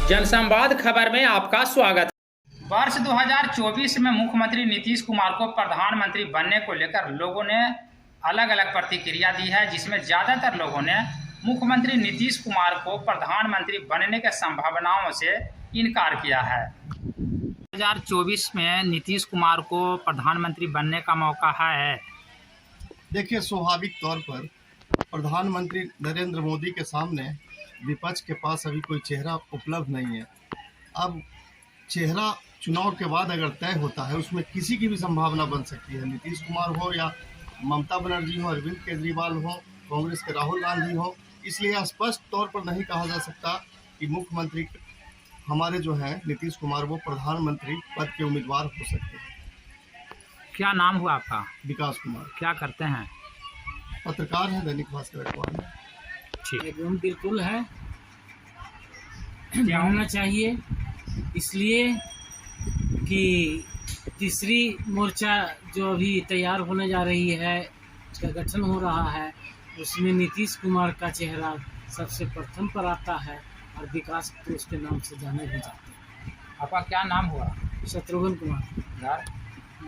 जनसंवाद खबर में आपका स्वागत है। वर्ष 2024 में मुख्यमंत्री नीतीश कुमार को प्रधानमंत्री बनने को लेकर लोगों ने अलग अलग प्रतिक्रिया दी है, जिसमें ज़्यादातर लोगों ने मुख्यमंत्री नीतीश कुमार को प्रधानमंत्री बनने के संभावनाओं से इनकार किया है। 2024 में नीतीश कुमार को प्रधानमंत्री बनने का मौका है। देखिए, स्वाभाविक तौर पर प्रधानमंत्री नरेंद्र मोदी के सामने विपक्ष के पास अभी कोई चेहरा उपलब्ध नहीं है। अब चेहरा चुनाव के बाद अगर तय होता है, उसमें किसी की भी संभावना बन सकती है। नीतीश कुमार हो या ममता बनर्जी हो, अरविंद केजरीवाल हो, कांग्रेस के राहुल गांधी हो। इसलिए स्पष्ट तौर पर नहीं कहा जा सकता कि मुख्यमंत्री हमारे जो हैं नीतीश कुमार वो प्रधानमंत्री पद के उम्मीदवार हो सकते हैं। क्या नाम हुआ आपका? विकास कुमार। क्या करते हैं? पत्रकार हैं, दैनिक भास्कर अखबार में। ठीक, बिल्कुल है, क्या होना चाहिए, इसलिए कि तीसरी मोर्चा जो अभी तैयार होने जा रही है, उसका गठन हो रहा है, उसमें नीतीश कुमार का चेहरा सबसे प्रथम पर आता है और विकास तो उसके नाम से जाने भी जाते हैं। आपका क्या नाम हुआ? शत्रुघ्न कुमार।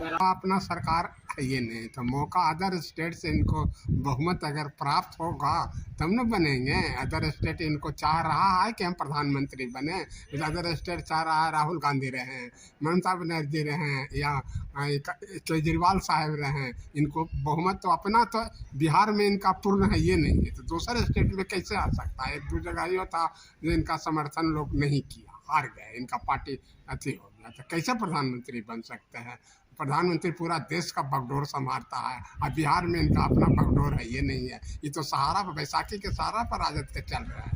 अपना सरकार ये नहीं तो मौका अदर स्टेट से इनको बहुमत अगर प्राप्त होगा तब न बनेंगे। अदर स्टेट इनको चाह रहा है कि हम प्रधानमंत्री बने। अदर स्टेट चाह रहा है राहुल गांधी रहें, ममता बनर्जी रहें या केजरीवाल साहब रहें। इनको बहुमत तो अपना तो बिहार में इनका पूर्ण है ये नहीं है, तो दूसरे स्टेट में कैसे आ सकता है? एक दो जगह ये था जो इनका समर्थन लोग नहीं किया, हार गए, इनका पार्टी अच्छी हो गया, तो कैसे प्रधानमंत्री बन सकते हैं? प्रधानमंत्री पूरा देश का बागडोर संभालता है और बिहार में इनका अपना बागडोर है ये नहीं है। ये तो सहारा पर, बैसाखी के सहारा पर राजद के चल रहा है।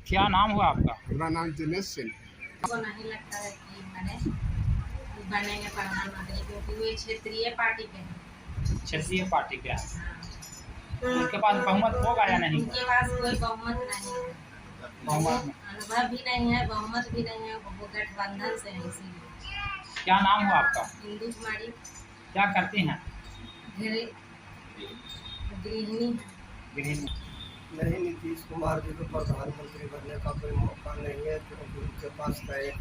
क्या नाम हुआ आपका? मेरा नाम दिनेश सिंह है। को नहीं लगता है कि बनेंगे प्रधानमंत्री, क्योंकि वे क्षेत्रीय पार्टी के हैं। क्षेत्रीय पार्टी के हैं, उनके पास बहुमत होगा या नहीं? उनके पास कोई बहुमत नहीं है, अनुभव भी नहीं है, बहुमत भी नहीं है, वो गठबंधन से है। इसीलिए क्या नाम हुआ आपका? हिंदू कुमारी। क्या करती हैं? गृहिणी। नहीं, नीतीश कुमार जी को प्रधानमंत्री बनने का कोई मौका नहीं है, क्योंकि उनके पास का एक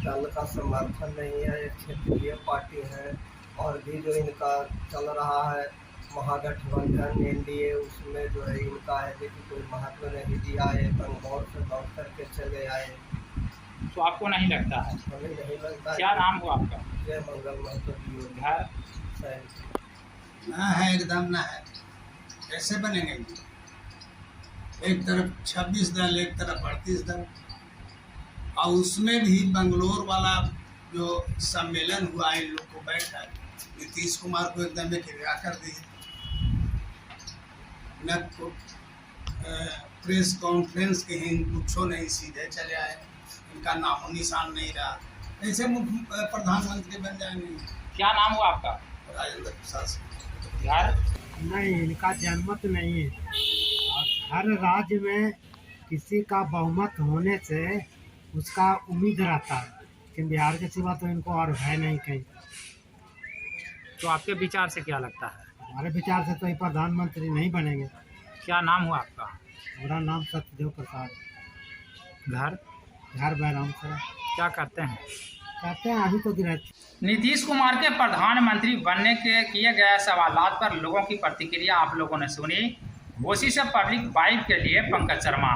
दल का समर्थन नहीं है, एक क्षेत्रीय पार्टी है। और भी जो इनका चल रहा है महागठबंधन एनडीए, उसमें जो है इनका है कि कोई महत्व नहीं दिया है, बंगौर से दौड़ करके चले आए। तो आपको नहीं लगता है? हमें नहीं लगता। क्या नाम हुआ आपका? जय मंगल महतो जी। घर ना है, एकदम ना है, कैसे बनेंगे? एक तरफ 26 दल, एक तरफ 38 दल, और उसमें भी बंगलोर वाला जो सम्मेलन हुआ इन लोग को बैठा, नीतीश कुमार को एकदम घिरा कर दी। न प्रेस कॉन्फ्रेंस के ही कुछ नहीं, सीधे चले आए, इनका नामो निशान नहीं रहा। ऐसे मुख्य प्रधानमंत्री बन जाएंगे। क्या नाम हुआ आपका? राजेंद्र प्रसाद। घर नहीं, इनका जनमत नहीं है। और हर राज्य में किसी का बहुमत होने से उसका उम्मीद रहता है, लेकिन बिहार के सिवा तो इनको और है नहीं कहीं। तो आपके विचार से क्या लगता है? हमारे विचार से तो ये प्रधानमंत्री नहीं बनेंगे। क्या नाम हुआ आपका? मेरा नाम सत्यदेव प्रसाद। घर बैराम से। क्या करते हैं? कहते हैं अभी तो गिरफ्तार। नीतीश कुमार के प्रधानमंत्री बनने के किए गए सवालात पर लोगों की प्रतिक्रिया आप लोगों ने सुनी। घोसी से पब्लिक 5 के लिए पंकज शर्मा।